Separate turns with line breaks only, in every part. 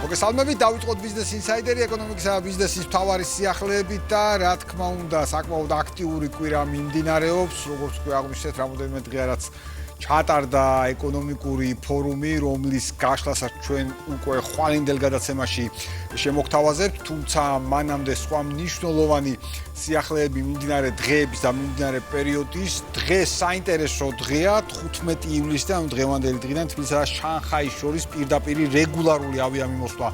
მოგესალმებით, დავიწყოთ Business Insider-ი ეკონომიკისა და ბიზნესის მთავარი სიახლეებით და რა თქმა უნდა, საკმაოდ აქტიური კვირა მიმდინარეობს, როგორც თქვი აღმოჩნდეთ, რამოდენიმე დღეა რაც ჩატარდა ეკონომიკური ფორუმი, რომლის გაშლასაც ჩვენ უკვე ხვალინდელ გადაცემაში შემოგთავაზებთ, თუმცა მანამდე სხვა მნიშვნელოვანი სიახლეები მიმდინარე დღეების და მიმდინარე პერიოდის. დღე საინტერესო დღეა, 15 ივლისიდან დღევანდელი დღიდან თბილისსა და შანხაის შორის პირდაპირ რეგულარული ავიამიმოსვლა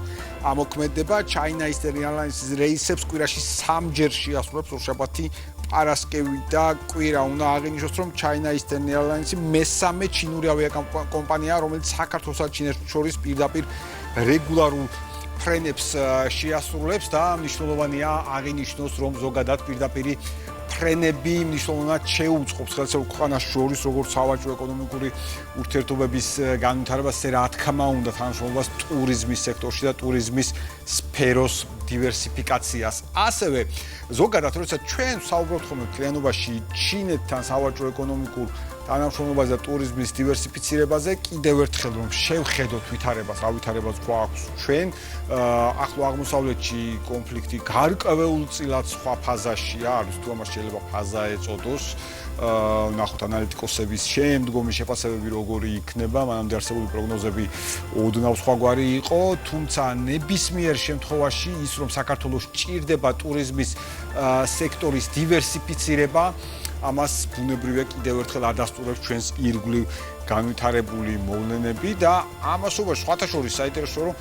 ამოქმედება. China Eastern Airlines-ის რეისებს კვირაში 3-ჯერ შეასრულებს ორშაბათი, პარასკევი და კვირა. უნდა აღინიშნოს, რომ China Eastern Airlines-ი მესამე ჩინური ავიაკომპანიაა, რომელიც საქართველოსა და ჩინეთს შორის პირდაპირ რეგულარულ ფრენებს შეასრულებს და მნიშვნელოვანია აღინიშნოს, რომ ზოგადად პირდაპირ ფრენები მნიშვნელოვნად შეუწყობს ხელისუფლების ქვეყანას შორის როგორც სავაჭრო ეკონომიკური ურთიერთობების განვითარებას, ასე რა თქმა უნდა თანამშრომლობას ტურიზმის სექტორში და ტურიზმის სფეროს დივერსიფიკაციას. ასევე ზოგადად როდესაც ჩვენ საუბრობთ ხოლმე მთლიანობაში ჩინეთთან სავაჭრო ეკონომიკურ თანამშრომლობაზე და ტურიზმის დივერსიფიცირებაზე, კიდევ ერთხელ რომ შევხედოთ ვითარებას, რა ვითარებას გვაქვს ჩვენ, ახლო აღმოსავლეთში კონფლიქტი გარკვეულწილად სხვა ფაზაშია, არის თუ ამას შეიძლება ფაზა ეწოდოს. ნახოთ ანალიტიკოსების შემდგომი შეფასებები როგორი იქნება, მანამდე არსებული პროგნოზები ოდნავ სხვაგვარი იყო, თუმცა ნებისმიერ შემთხვევაში ის რომ საქართველოს ჭირდება ტურიზმის სექტორის დივერსიფიცირება, ამას ბუნებრივია კიდევ ერთხელ ადასტურებს ჩვენს ირგვლივ განვითარებული მოვლენები და ამასობაში სხვათა შორის საინტერესოა რომ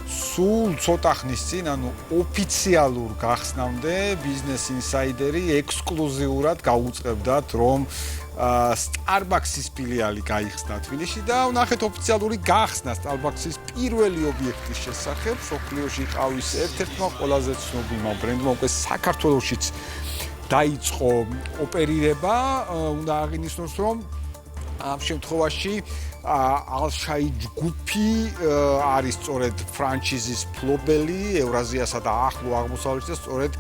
სულ ცოტა ხნის წინ, ანუ ოფიციალურ გახსნამდე Business Insider-ი ექსკლუზიურად გაუწყებდათ, რომ Starbucks-ის ფილიალი გაიხსნა თბილისში და ვნახეთ ოფიციალური გახსნა Starbucks-ის პირველი ობიექტის შესახებ, მსოფლიოში ყავის ერთ-ერთმა ყველაზე ცნობილმა ბრენდმა უკვე საქართველოშიც დაიწყო ოპერირება. უნდა აღინიშნოს, რომ ამ შემთხვევაში ალშაი ჯგუფი არის სწორედ ფრანჩიზის ფლობელი ევრაზიასა და ახლო აღმოსავლეთში და სწორედ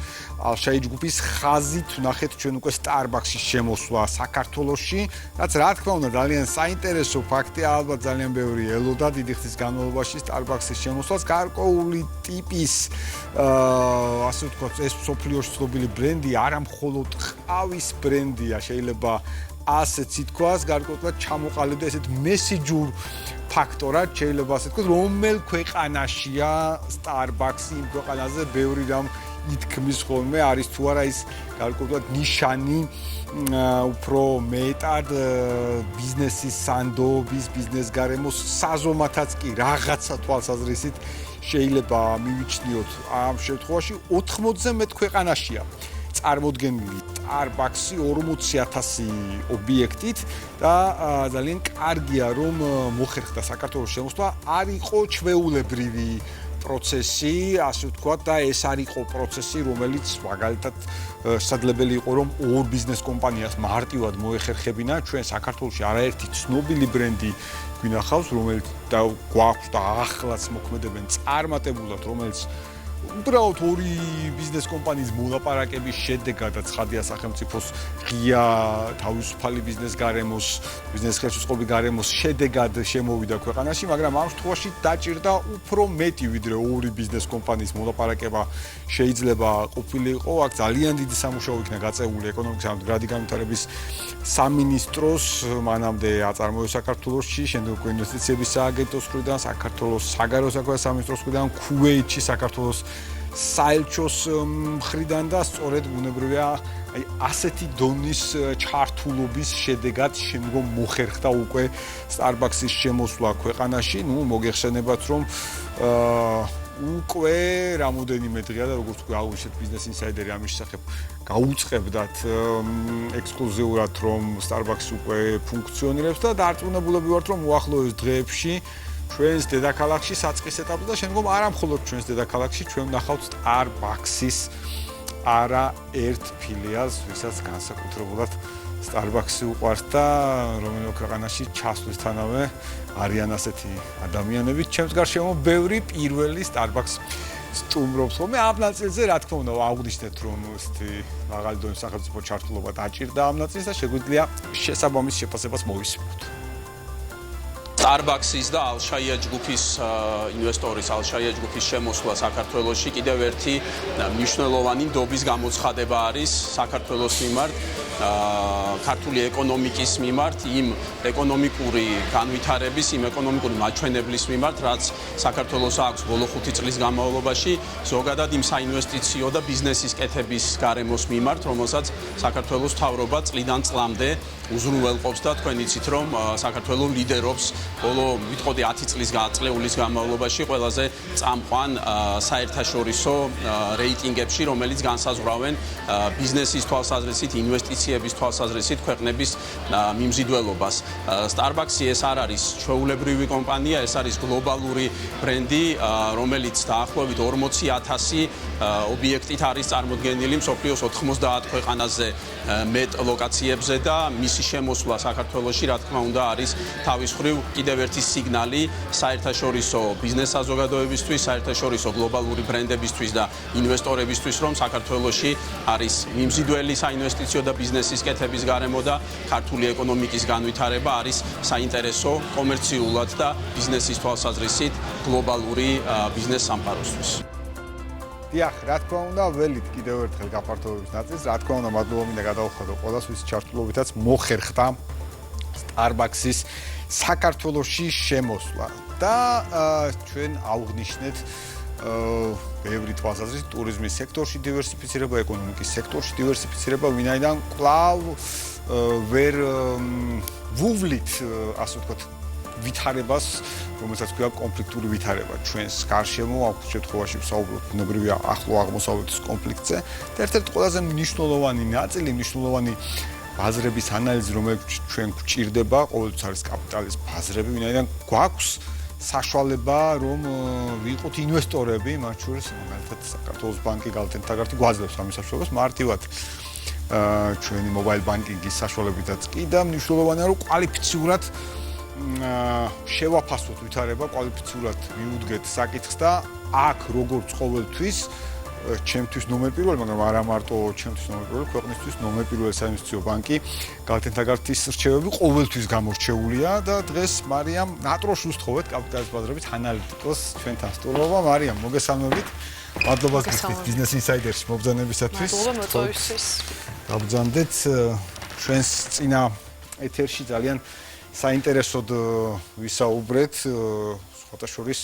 ალშაი ჯგუფის ხაზით ვნახეთ ჩვენ უკვე Starbucks-ის შემოსვლა საქართველოში, რაც რა თქმა უნდა ძალიან საინტერესო ფაქტია, ალბათ ძალიან ბევრი ელოდა დიდი ხნის განმავლობაში Starbucks-ის შემოსვლას, გარკვეული ტიპის ასე ვთქვათ, ეს მსოფლიოში ცნობილი ბრენდი არა მხოლოდ ყავის ბრენდია, შეიძლება ასეც ითქვას, გარკვეულად ჩამოყალიბდა ესეთ მესიჯურ ფაქტორად, შეიძლება ასე ვთქვათ, რომელ ქვეყანაშია Starbucks-ი იმ ქვეყანაზე ბევრი რამ ითქმის ხოლმე, არის თუ არა ის გარკვეულად ნიშანი უფრო მეტად ბიზნესის სანდოობის, ბიზნეს გარემოს საზომათაც კი რაღაცა თვალსაზრისით შეიძლება მივიჩნიოთ ამ შემთხვევაში 80-ზე მეტ ქვეყანაშია წარმოდგენილი Starbucks-ი 40,000 ობიექტით და ძალიან კარგია რომ მოხერხდა საქართველოს შემოსვლა, არ იყო ჩვეულებრივი პროცესი, ასე ვთქვათ და ეს არ იყო პროცესი, რომელიც მაგალითად შესაძლებელი იყო რომ ორ ბიზნეს კომპანიას მარტივად მოეხერხებინა. ჩვენ საქართველოში არაერთი ცნობილი ბრენდი გვინახავს, რომელიც და გვაქვს და ახლაც მოქმედებენ წარმატებულად, რომელიც უბრალოდ ორი ბიზნეს კომპანიის მოლაპარაკების შედეგად ცხადია სახელმწიფოს ღია თავისუფალი ბიზნეს გარემოს, ბიზნეს ხელშეწყობის გარემოს შედეგად შემოვიდა ქვეყანაში, მაგრამ ამ შემთხვევაში დაჭირდა უფრო მეტი ვიდრე ორი ბიზნეს კომპანიის მოლაპარაკება შეიძლება ყოფილიყო. აქ ძალიან დიდი სამუშაო იქნა გაწეული ეკონომიკის და მდგრადი განვითარების სამინისტროს, მანამდე აწარმოებს საქართველოში, შემდეგ ინვესტიციების სააგენტოს მხრიდან, საქართველოს საგარეო საქმეთა სამინისტროს მხრიდან, ქუვეითში საქართველოს საელჩოს მხრიდან და სწორედ ბუნებრივია აი ასეთი დონის ჩართულობის შედეგად შემდგომ მოხერხდა უკვე Starbucks-ის შემოსვლა ქვეყანაში. მოგეხსენებათ რომ უკვე რამოდენიმე დღეა და როგორც თქვი აღვნიშნეთ Business Insider-ი ამის შესახებ გაუწყებდათ ექსკლუზიურად რომ Starbucks უკვე ფუნქციონირებს და დარწმუნებულები ვართ რომ უახლოეს დღეებში ჩვენს დედაქალაქში საწყის ეტაპზე და შემდგომ არა მხოლოდ ჩვენს დედაქალაქში ჩვენ ვნახავთ Starbucks-ის არა ერთ ფილიალს, ვისაც განსაკუთრებულად Starbucks-ი უყვარს და რომელიმე ქვეყანაში ჩასვლისთანავე არიან ასეთი ადამიანები. ჩემს გარშემო ბევრი პირველი Starbucks სტუმრობს ხოლმე ამ ნაწილზე, რა თქმა უნდა, აღვნიშნეთ რომ ესეთი მაღალი დონის სახელმწიფო ჩართულობა დაჭირდა ამ ნაწილს და შეგვიძლია შესაბამის შეფასებას მოვისმინოთ.
Starbucks-ის და Alshaya ჯგუფის ინვესტორის Alshaya ჯგუფის შემოსვლა საქართველოში კიდევ ერთი მნიშვნელოვანი ნდობის გამოცხადება არის საქართველოს მიმართ, ქართული ეკონომიკის მიმართ, იმ ეკონომიკური განვითარების, იმ ეკონომიკური მაჩვენებლის მიმართ, რაც საქართველოს აქვს ბოლო 5 წლის განმავლობაში, ზოგადად იმ საინვესტიციო და ბიზნესის კეთების გარემოს მიმართ, რომელსაც საქართველოს მთავრობა წლიდან წლამდე უზრუნველყოფს და თქვენ იცით, რომ საქართველოს ლიდერობს ბოლო ვიტყოდი 10 წლის გაწლეულის განმავლობაში ყველაზე წამყვან საერთაშორისო რეიტინგებში, რომელიც განსაზღვრავენ ბიზნესის თვალსაზრისით, ინვესტიციების თვალსაზრისით ქვეყნების მიმზიდველობას. Starbucks-ი ეს არ არის ჩვეულებრივი კომპანია, ეს არის გლობალური ბრენდი, რომელიც დაახლოებით 40,000 ობიექტით არის წარმოდგენილი მსოფლიოს 90 ქვეყანაზე მეტ ლოკაციებზე და მისი შემოსვლა საქართველოში, რა თქმა უნდა, არის თავის მხრივ კიდევ ერთი სიგნალი საერთაშორისო ბიზნეს საზოგადოებისთვის, საერთაშორისო გლობალური ბრენდებისთვის და ინვესტორებისთვის, რომ საქართველოში არის მიმზიდველი საინვესტიციო და ბიზნესის კეთების გარემო და ქართული ეკონომიკის განვითარება არის საინტერესო კომერციულად და ბიზნესის თვალსაზრისით გლობალური ბიზნეს სამყაროსთვის.
დიახ, რა თქმა უნდა, ველით კიდევ ერთხელ გაფართოების ნაწილს, რა თქმა უნდა, მადლობა მინდა გადავხადო ყველას, ვისი ჩართულობითაც მოხერხდა Starbucks-ის საქართველოში შემოსვლა და ჩვენ ავღნიშნეთ ბევრი თვალსაზრისით ტურიზმის სექტორში დივერსიფიცირება, ეკონომიკის სექტორში დივერსიფიცირება, ვინაიდან კვლავ ვერ ვუვლით, ასე ვთქვათ, ვითარებას, რომელსაც ქვია კონფლიქტური ვითარება ჩვენს გარშემო, ამ შემთხვევაში ვსაუბრობთ ბუნებრივი ახლო აღმოსავლეთის კონფლიქტზე და ერთ-ერთი ყველაზე მნიშვნელოვანი ნაწილი, მნიშვნელოვანი ბაზრების ანალიზი, რომელიც ჩვენ გვჭირდება, ყოველთვის არის კაპიტალის ბაზრები, ვინაიდან გვაქვს საშუალება, რომ ვიყოთ ინვესტორები, მათ შორის მაგალითად საქართველოს ბანკი, გალთენთაგართი გვაძლევს ამის საშუალებას მარტივად ჩვენი მობაილ ბანკინგის საშუალებითაც კი და მნიშვნელოვანია, რომ კვალიფიციურად შევაფასოთ ვითარება, კვალიფიციურად მიუდგეთ საკითხს და აქ როგორც ყოველთვის ჩემთვის ნომერ პირველი, მაგრამ არა მარტო ჩემთვის ნომერ პირველი, ქვეყნისთვის ნომერ პირველი საინვესტიციო ბანკი გალთენთაგართის რჩევები ყოველთვის გამორჩეულია და დღეს მარიამ ნატროშ უსთხოვეთ კაპიტალის ბაზრებით ანალიტიკოს ჩვენთან სტუმრობა. მარიამ, მოგესალმებით. მადლობა გიხდით ბიზნეს ინსაიდერში მობრძანებისათვის.
მადლობა მოწვევისთვის.
გაბრძანდეთ ჩვენს წინა ეთერში ძალიან საინტერესოდ ვისაუბრეთ სხვათა შორის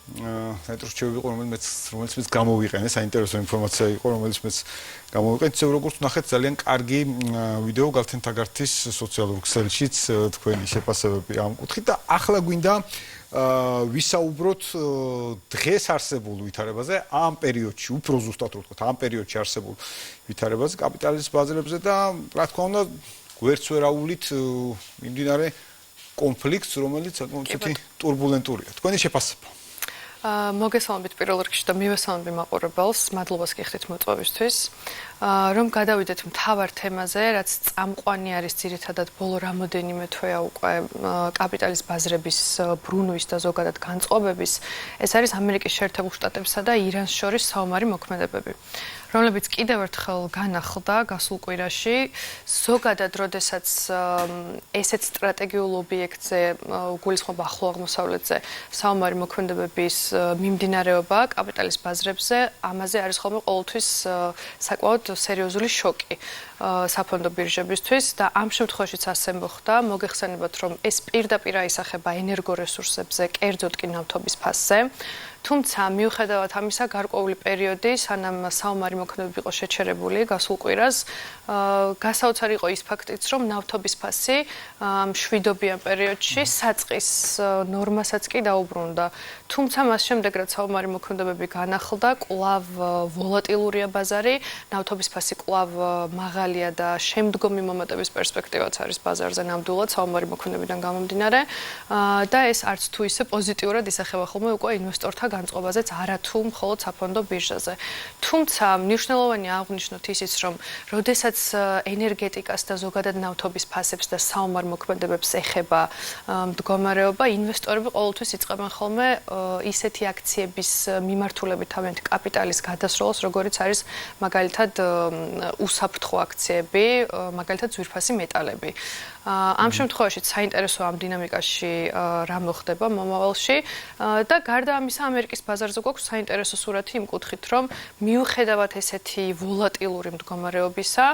საინტერესო იყო რომელიც მეც გამოვიყენე საინტერესო ინფორმაცია იყო რომელიც მეც გამოვიყენე ისე როგორც ნახეთ ძალიან კარგი ვიდეო გალთენთაგართის სოციალურ ქსელშიც თქვენი შეფასებები ამ კუთხით და ახლა გვინდა ვისაუბროთ დღეს არსებულ ვითარებაზე ამ პერიოდში უფრო ზუსტად რო ვთქვათ ამ პერიოდში არსებულ ვითარებაზე კაპიტალის ბაზრებზე და რა თქმა უნდა გვერდს ვერაულით მიმდინარე კონფლიქტს რომელიც საკმაოდ ტურბულენტურია თქვენი შეფასება
მოგესალმებით პირველ რიგში და მივესალმები მაყურებელს, მადლობას გიხდით მოწვევისთვის. რომ გადავიდეთ მთავარ თემაზე, რაც წამყვანი არის ძირითადად ბოლო რამოდენიმე თვეა უკვე კაპიტალის ბაზრების ბრუნვის და ზოგადად განწყობების, ეს არის ამერიკის შეერთებულ შტატებსა და ირანს შორის საომარი მოქმედებები. რომლებიც კიდევ ერთხელ განახლდა გასულ კვირაში, ზოგადად, როდესაც ესეთ სტრატეგიულ ობიექტზე, გულისხმობა ახლო აღმოსავლეთზე, საომარი მოქმედებების მიმდინარეობა კაპიტალის ბაზრებზე, ამაზე არის ხოლმე ყოველთვის საკმაოდ სერიოზული შოკი საფონდო ბირჟებისთვის და ამ შემთხვევაშიც ასე მოხდა. მოგეხსენებათ, რომ ეს პირდაპირ აისახება ენერგორესურსებზე, კერძოდ კი ნავთობის ფასზე. თუმცა მიუხედავად ამისა, გარკვეული პერიოდი, სანამ საომარი მოქმედებები იყო შეჩერებული გასულ კვირას, გასაოცარი იყო ის ფაქტიც, რომ ნავთობის ფასი მშვიდობიან პერიოდში საწყის ნორმასაც კი დაუბრუნდა. თუმცა მას შემდეგ, რაც საომარი მოქმედებები განახლდა, კვლავ ვოლატილურია ბაზარი, ნავთობის ფასი კვლავ მაღალია და შემდგომი მომატების პერსპექტივაც არის ბაზარზე ნამდვილად საომარი მოქმედებებიდან გამომდინარე და ეს არც თუ ისე პოზიტიურად ისახება ხოლმე უკვე ინვესტორთა განწყობაზეც არათუ მხოლოდ საფონდო ბირჟაზე. თუმცა მნიშვნელოვანია აღვნიშნოთ ისიც, რომ როდესაც ენერგეტიკას და ზოგადად ნავთობის ფასებს და საომარ მოქმედებებს ეხება მდგომარეობა, ინვესტორები ყოველთვის იწყებენ ხოლმე ისეთი აქციების მიმართულებით თავიანთი კაპიტალის გადასროლას, როგორიც არის მაგალითად უსაფრთხო აქციები, მაგალითად ძვირფასი მეტალები. ამ შემთხვევაში საინტერესო ამ დინამიკაში რა მოხდება მომავალში და გარდა ამისა ამერიკის ბაზარზე გვაქვს საინტერესო სურათი იმ კუთხით, რომ მიუხედავად ესეთი ვოლატილური მდგომარეობისა,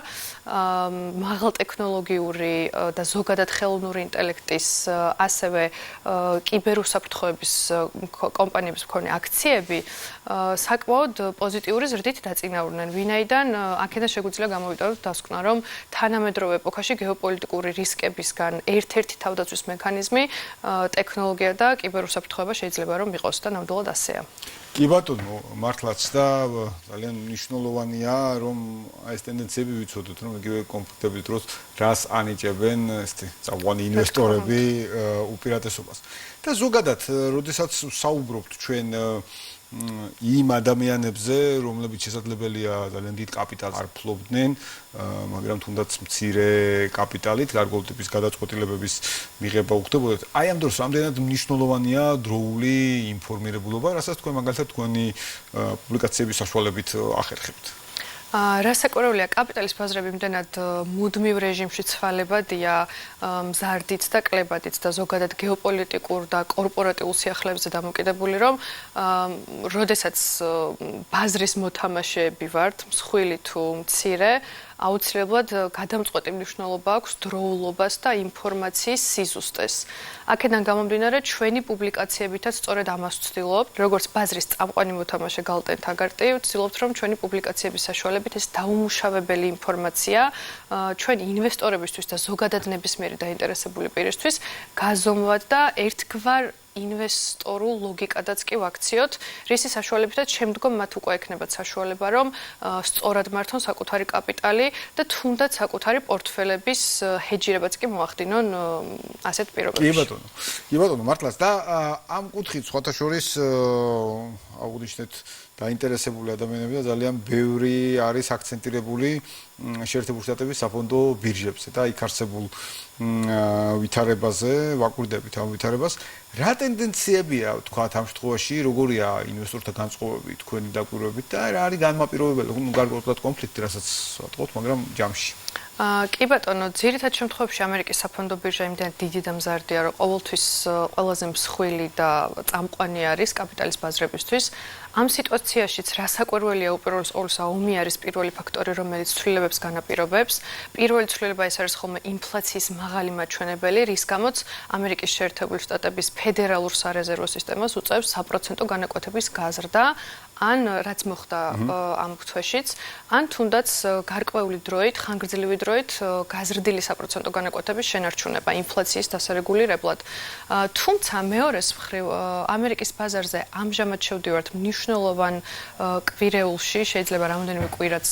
მაღალტექნოლოგიური და ზოგადად ხელოვნური ინტელექტის, ასევე კიბერუსაფრთხოების კომპანიების მქონე აქციები საკმაოდ პოზიტიური ზრდით დაწინაურდნენ, ვინაიდან აქედან შეგვიძლია გამოვიტანოთ დასკვნა, რომ თანამედროვე ეპოქაში გეოპოლიტიკური რისკებისგან ერთ-ერთი თავდაცვის მექანიზმი ტექნოლოგია და კიბერუსაფრთხოება შეიძლება რომ იყოს და ნამდვილად ასეა.
კი ბატონო, მართლაც და ძალიან მნიშვნელოვანია, რომ ეს ტენდენციები ვიცოდოთ, რომ იგივე კონფლიქტების დროს რას ანიჭებენ წამყვანი ინვესტორები უპირატესობას. და ზოგადად, როდესაც საუბრობთ ჩვენ იმ ადამიანებზე, რომლებიც შესაძლებელია ძალიან დიდ კაპიტალს არ ფლობდნენ, მაგრამ თუნდაც მცირე კაპიტალით გარკვეული ტიპის გადაწყვეტილებების მიღება უხდებოდათ. აი ამ დროს რამდენად მნიშვნელოვანია დროული ინფორმირებულობა, რასაც თქვენ მაგალითად თქვენი პუბლიკაციების საშუალებით ახერხებთ.
რასაკვირველია, კაპიტალის ბაზრები იმდენად მუდმივ რეჟიმში ცვალებადია, მზარდით და კლებადით და ზოგადად გეოპოლიტიკურ და კორპორატიულ სიახლეებზე დამოკიდებული, რომ როდესაც ბაზრის მოთამაშეები ვართ, მსხვილი თუ მცირე, აუცილებლად გადამწყვეტი მნიშვნელობა აქვს დროულობას და ინფორმაციის სიზუსტეს. აქედან გამომდინარე, ჩვენი პუბლიკაციებითაც სწორედ ამას ვცდილობთ, როგორც ბაზრის წამყვანი მოთამაშე გალტენ თაგარტი, ვცდილობთ, რომ ჩვენი პუბლიკაციების საშუალებით ეს დაუმუშავებელი ინფორმაცია ჩვენი ინვესტორებისთვის და ზოგადად ნებისმიერი დაინტერესებული პირისთვის გაზომვათ და ერთგვარ ინვესტორულ ლოგიკადაც კი ვაქციოთ, რისი საშუალებითაც შემდგომ მათ უკვე ექნებათ საშუალება, რომ სწორად მართონ საკუთარი კაპიტალი და თუნდაც საკუთარი პორტფელების ჰეჯირებაც კი მოახდინონ ასეთ პირობებში.
კი ბატონო, მართლაც და ამ კუთხით სხვათა შორის აღვნიშნეთ დაინტერესებული ადამიანები და ძალიან ბევრი არის აქცენტირებული შეერთებული შტატების საფონდო ბირჟებზე და იქ არსებულ ვითარებაზე, ვაკვირდებით ამ ვითარებას. რა ტენდენციებია, თქვათ, ამ შემთხვევაში, როგორია ინვესტორთა განწყობები, თქვენი დაკვირვებით და რა არის განმაპირობებელი, გარკვეულად კონფლიქტი, რასაც ვატყობთ, მაგრამ ჯამში.
კი ბატონო, ძირითად შემთხვევებში ამერიკის საფონდო ბირჟა იმდენად დიდი და მზარდია, რომ ყოველთვის ყველაზე მსხვილი და წამყვანი არის კაპიტალის ბაზრებისთვის. ამ სიტუაციაშიც რასაკვირველია უპირველეს ყოვლისა ომი არის პირველი ფაქტორი, რომელიც ცვლილებებს განაპირობებს. პირველი ცვლილება ეს არის ხოლმე ინფლაციის მაღალი მაჩვენებელი, რის გამოც ამერიკის შეერთებული შტატების ფედერალურ სარეზერვო სისტემას უწევს საპროცენტო განაკვეთების გაზრდა. ან რაც მოხდა ამ თვეშიც, ან თუნდაც გარკვეული დროით, ხანგრძლივი დროით გაზრდილი საპროცენტო განაკვეთების შენარჩუნება ინფლაციის დასარეგულირებლად. თუმცა მეორეს მხრივ ამერიკის ბაზარზე ამჟამად შევდივართ მნიშვნელოვან კვირეულში, შეიძლება რამოდენიმე კვირაც,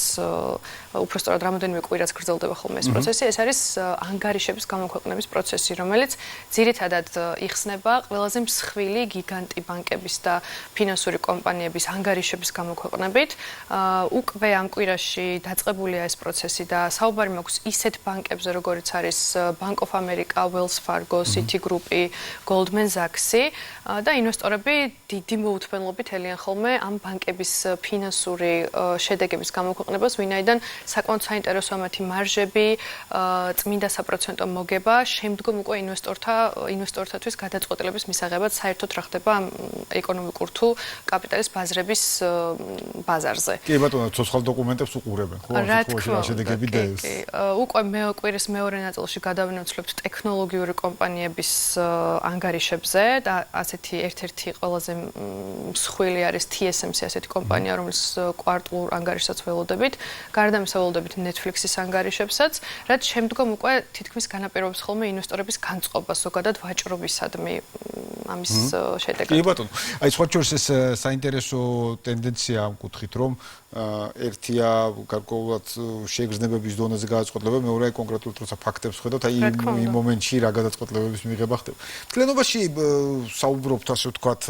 უпростоრად რამოდენიმე კვირაც გრძელდება ხოლმე ეს პროცესი. ეს არის ანგარიშების გამოქვეყნების პროცესი, რომელიც ძირითადად იხსნება ყველაზე მსხვილი გიგანტი ბანკების და ფინანსური კომპანიების ანგარიშების გამოქვეყნებით. უკვე ამ კვირაში დაწყებულია ეს პროცესი და საუბარი მაქვს ისეთ ბანკებზე, როგორიც არის Bank of America, Wells Fargo, Citigroup-ი, Goldman Sachs-ი და ინვესტორები დიდი მოუთმენლობით ელიან ხოლმე ამ ბანკების ფინანსური შედეგების გამოქვეყნებას, ვინაიდან საკმაოდ საინტერესოა მათი მარჟები, წმინდა საპროცენტო მოგება, შემდგომ უკვე ინვესტორთათვის გადაწყვეტილების მისაღებად საერთოდ რა ხდება ამ ეკონომიკურ თუ კაპიტალის ბაზრების ბაზარზე.
კი ბატონო, ცოცხალ დოკუმენტებს უყურებენ, ხო?
რა თქმა უნდა,
შედეგები და ეს.
უკვე კვირის მეორე ნაწილში გადავინაცვლებთ ტექნოლოგიური კომპანიების ანგარიშებზე და ასეთი ერთ-ერთი ყველაზე მსხვილი არის TSMC ასეთი კომპანია, რომელიც კვარტალურ ანგარიშსაც ველოდებით, გარდა ამისა ველოდებით Netflix-ის ანგარიშებსაც, რაც შემდგომ უკვე თითქმის განაპირობებს ხოლმე ინვესტორების განწყობას ზოგადად ვაჭრობისადმი ამის შედეგად.
კი ბატონო, აი სხვა შორის ეს საინტერესო ტენდენცია ამ კუთხით, რომ ერთია გარკვეულად შეგრძნებების დონეზე გადაწყვეტილება, მეორეა კონკრეტულად როცა ფაქტებს ხედავთ, აი იმ მომენტში რა გადაწყვეტილებების მიღება ხდება. მთლიანობაში საუბრობთ, ასე ვთქვათ,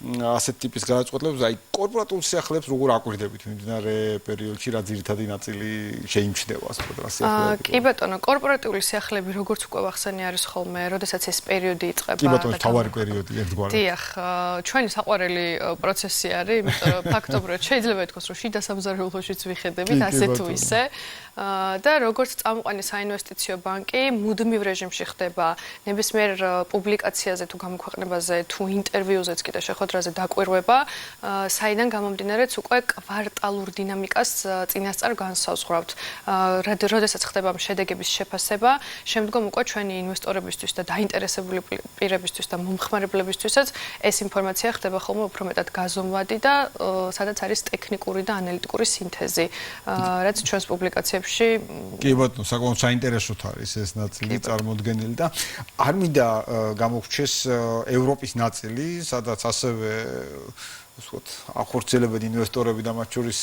ასეთ ტიპის გადაწყვეტილებებს, აი კორპორატულ სიახლეებს როგორ აკვირდებით მიმდინარე პერიოდში, რა ძირითადი ნაწილი შეიმჩნევა, ასე ვთქვათ, რა სიახლეები.
კი ბატონო, კორპორატიული სიახლეები როგორც უკვე ვახსენე არის ხოლმე, როდესაც ეს პერიოდი იწყება.
კი ბატონო, თავარი პერიოდი ერთგვარად.
დიახ, ჩვენი საყვარელი პროცესი არის, იმიტომ რომ ფაქტობრივად შეიძლება ითქვას, რომ შიდა სამზარეულოშიც ვიხედებით ასე თუ ისე. და როგორც წამყვანი საინვესტიციო ბანკი მუდმივ რეჟიმში ხდება ნებისმიერ პუბლიკაციაზე თუ გამოქვეყნებაზე თუ ინტერვიუზეც კიდე შეხვედრაზე დაკვირვება, საიდან გამომდინარეც უკვე კვარტალურ დინამიკას წინასწარ განსაზღვრავთ. როდესაც ხდება შედეგების შეფასება, შემდგომ უკვე ჩვენი ინვესტორებისთვის და დაინტერესებული პირებისთვის და მომხმარებლებისთვისაც ეს ინფორმაცია ხდება ხოლმე უფრო მეტად გაზომვადი და სადაც არის ტექნიკური და ანალიტიკური სინთეზი, რაც ჩვენს პუბლიკაციებში
კი ბატონო, საკმაოდ საინტერესოდ არის ეს ნაწილი წარმოდგენილი და არ მინდა გამოგვრჩეს ევროპის ნაწილი, სადაც ასევე ვთქვათ, ახორციელებენ ინვესტორები და მათ შორის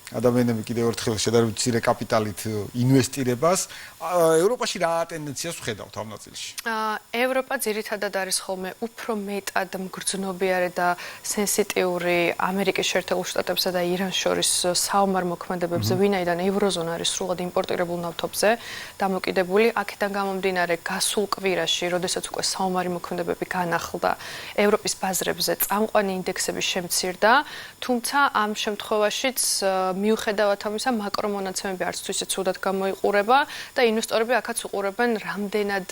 ადამიანები კიდევ ერთხელ შედარებით მცირე კაპიტალით ინვესტირებას. ევროპაში რა ტენდენციას ვხედავთ ამ ნაწილში?
ევროპა ძირითადად არის ხოლმე უფრო მეტად მგრძნობიარე და სენსიტიური ამერიკის შეერთებულ შტატებსა და ირანს შორის საომარ მოქმედებებზე, ვინაიდან ევროზონა არის სრულად იმპორტირებულ ნავთობზე დამოკიდებული. აქედან გამომდინარე, გასულ კვირაში, როდესაც უკვე საომარი მოქმედებები განახლდა, ევროპის ბაზრებზე წამყვანი ინდექსები შემცირდა, თუმცა ამ შემთხვევაშიც მიუხედავად ამისა მაკრომონაცემები არც თუ ისე ცუდად გამოიყურება და ინვესტორები აქაც უყურებენ რამდენად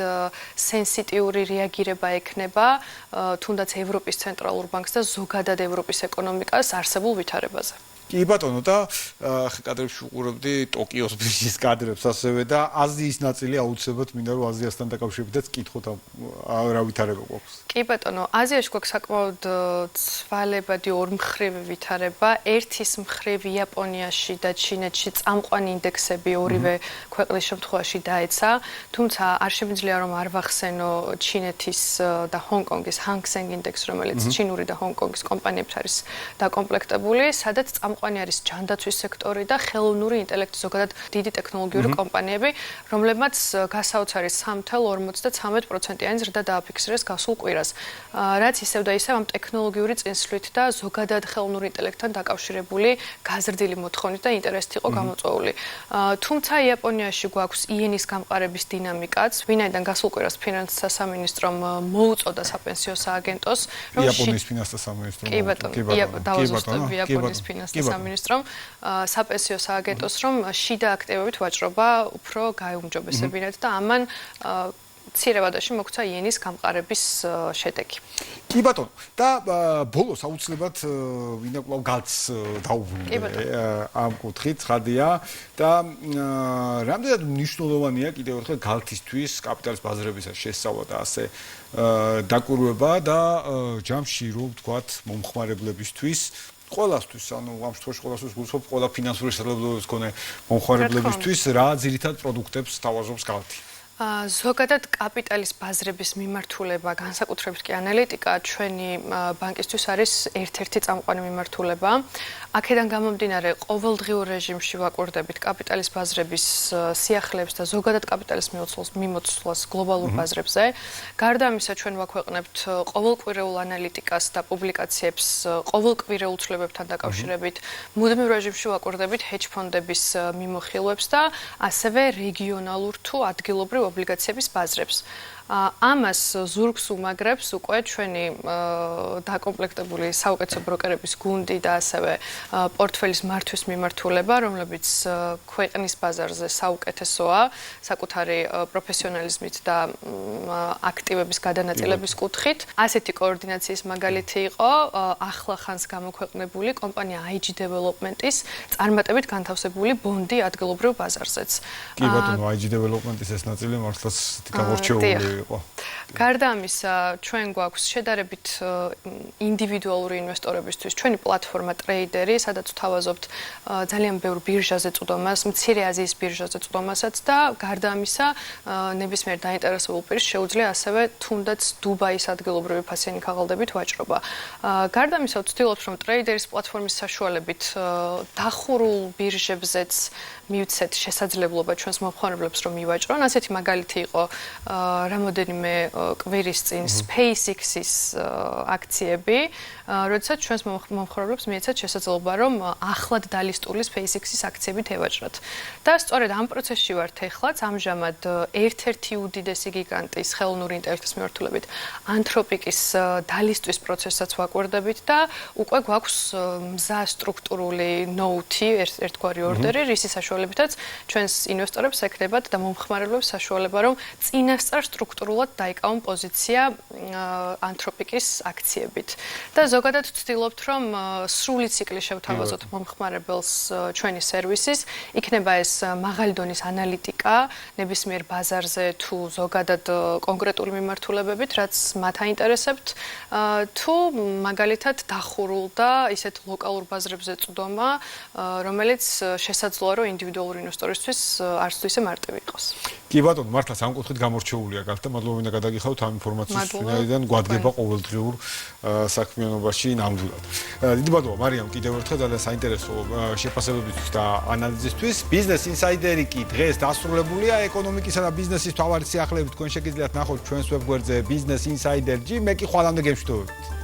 სენსიტიური რეაგირება ექნება თუნდაც ევროპის ცენტრალურ ბანკს და ზოგადად ევროპის ეკონომიკას არსებულ ვითარებაზე.
კი ბატონო და კადრებში უყურებდი ტოკიოს ბირჟის კადრებს ასევე და აზიის ნაწილი აუცილებლად მინდა რომ აზიასთან დაკავშირებითაც კითხოთ რა ვითარება გვაქვს.
კი ბატონო, აზიაში გვაქვს საკმაოდ ცვალებადი ორმხრივი ვითარება. ერთის მხრივ იაპონიაში და ჩინეთში წამყვანი ინდექსები ორივე ქვეყნის შემთხვევაში დაეცა, თუმცა არ შემიძლია რომ არ ვახსენო ჩინეთის და ჰონკონგის Hang Seng ინდექსი, რომელიც ჩინური და ჰონკონგის კომპანიებს არის დაკომპლექტებული, სადაც წამყვანი არის ჯანდაცვის სექტორი და ხელოვნური ინტელექტი, ზოგადად დიდი ტექნოლოგიური კომპანიები, რომლებმაც გასაოცარი 3.53%-იანი ზრდა დააფიქსირეს გასულ კვირას. რაც ისევ და ისევ ამ ტექნოლოგიური წინსვლით და ზოგადად ხელოვნურ ინტელექტთან დაკავშირებული გაზრდილი მოთხოვნით და ინტერესით იყო გამოწვეული. თუმცა იაპონიაში გვაქვს იენის გამყარების დინამიკაც, ვინაიდან გასულ კვირას ფინანსთა სამინისტრომ მოუწოდა sapensio სააგენტოს, რომ
იაპონიის ფინანსთა სამინისტრომ
დავაზუსტებ იაპონიის ფინანსთა სამინისტრომ sapensio სააგენტოს, რომ შიდა აქტივებით ვაჭრობა უფრო გაეუმჯობესებინათ და ამან ცირევადაში მოგვცა იენის გამყარების შედეგი.
კი ბატონო, და ბოლოს აუცილებლად ვინდა კვლავ გალს დაუბრუნდე ამ კუთხით, ხადია და რამდენად მნიშვნელოვანია კიდევ ერთხელ გალთისთვის კაპიტალის ბაზრების შესწავლა და ასე დაკვირვება და ჯამში რომ ვთქვათ მომხმარებლებისთვის ყველასთვის, ანუ ამ შემთხვევაში ყველასთვის გულისხმობ ყველა ფინანსური შესაძლებლობების მქონე მომხმარებლებისთვის რა ძირითად პროდუქტებს თავაზობს გალთი.
ზოგადად კაპიტალის ბაზრების მიმართულება, განსაკუთრებით კი ანალიტიკა ჩვენი ბანკისთვის არის ერთ-ერთი წამყვანი მიმართულება. აქედან გამომდინარე, ყოველდღიურ რეჟიმში ვაკვირდებით კაპიტალის ბაზრების სიახლეებს და ზოგადად კაპიტალის მიმოცვლას გლობალურ ბაზრებზე. გარდა ამისა, ჩვენ ვაქვეყნებთ ყოველკვირეულ ანალიტიკას და პუბლიკაციებს ყოველკვირეულ ცვლილებებთან დაკავშირებით. მუდმივ რეჟიმში ვაკვირდებით ჰედჯ ფონდების მიმოხილვებს და ასევე რეგიონალურ თუ ადგილობრივ ობლიგაციების ბაზრებს. ამას ზურგს უმაგრებს უკვე ჩვენი დაკომპლექტებული საუკეთესო ბროკერების გუნდი და ასევე პორტფელის მართვის მიმართულება, რომლებიც ქვეყნის ბაზარზე საუკეთესოა საკუთარი პროფესიონალიზმით და აქტივების გადანაწილების კუთხით. ასეთი კოორდინაციის მაგალითი იყო ახლა ხანს გამოქვეყნებული კომპანია IG Development-ის წარმატებით განთავსებული ბონდი ადგილობრივ ბაზარზეც.
კი ბატონო, IG Development-ის ეს ნაწილი მართლაც გაგორჩეული იყო.
გარდა ამისა, ჩვენ გვაქვს შედარებით ინდივიდუალური ინვესტორებისთვის ჩვენი პლატფორმა ტრეიდერი, სადაც ვთავაზობთ ძალიან ბევრ ბირჟაზე წვდომას, მცირე აზიის ბირჟაზე წვდომასაც და გარდა ამისა, ნებისმიერ დაინტერესებულ პირს შეუძლია ასევე თუნდაც დუბაის ადგილობრივი ფასიანი ქაღალდებით ვაჭრობა. გარდა ამისა, ვცდილობთ, რომ ტრეიდერის პლატფორმის საშუალებით დახურულ ბირჟებზეც მივცეთ შესაძლებლობა ჩვენს მომხმარებლებს რომ მივაჭრონ. ასეთი მაგალითი იყო რამოდენიმე კვირის წინ SpaceX-ის აქციები, როდესაც ჩვენს მომხრეებს მიეცათ შესაძლებლობა, რომ ახლად დალისტული SpaceX-ის აქციებით ევაჭრათ. და სწორედ ამ პროცესში ვართ ეხლაც, ამჟამად ერთ-ერთი უდიდესი გიგანტის ხელოვნური ინტელექტის მიმართულებით Anthropic-ის დალისტვის პროცესსაც ვაკვირდებით და უკვე გვაქვს მზა სტრუქტურული ნოუთი, ერთგვარი ორდერი, რისის საშუალებითაც ჩვენს ინვესტორებს ექნებათ და მომხმარებლებს საშუალება, რომ წინასწარ სტრუქტურულად დაიკავონ პოზიცია Anthropic-ის აქციებით. და ზოგადად ვცდილობთ, რომ სრული ციკლი შევთავაზოთ მომხმარებელს ჩვენი სერვისის, იქნება ეს მაღალი დონის ანალიტიკა, ნებისმიერ ბაზარზე თუ ზოგადად კონკრეტული მიმართულებებით, რაც მათ აინტერესებთ, თუ მაგალითად დახურულ და ისეთ ლოკალურ ბაზრებზე წვდომა, რომელიც შესაძლოა, რომ ინდივიდუალური ინვესტორისთვის არც თუ ისე მარტივი იყოს.
კი ბატონო, მართლა სამკუთხედს გამორჩეულია გახთ და მადლობა მინდა გადაგიხადოთ ამ ინფორმაციის ვინაიდან გვადგება ყოველდღიურ საქმიანობაში ნამდვილად. დიდი მადლობა მარიამ კიდევ ერთხელ ძალიან საინტერესო შეფასებებისთვის და ანალიზისთვის. Business Insider-ი კი დღეს დასრულებულია ეკონომიკისა და ბიზნესის მთავარი სიახლეებით თქვენ შეგიძლიათ ნახოთ ჩვენს ვებგვერდზე Business Insider-ი. მე კი ხვალამდე გემშვიდობებით.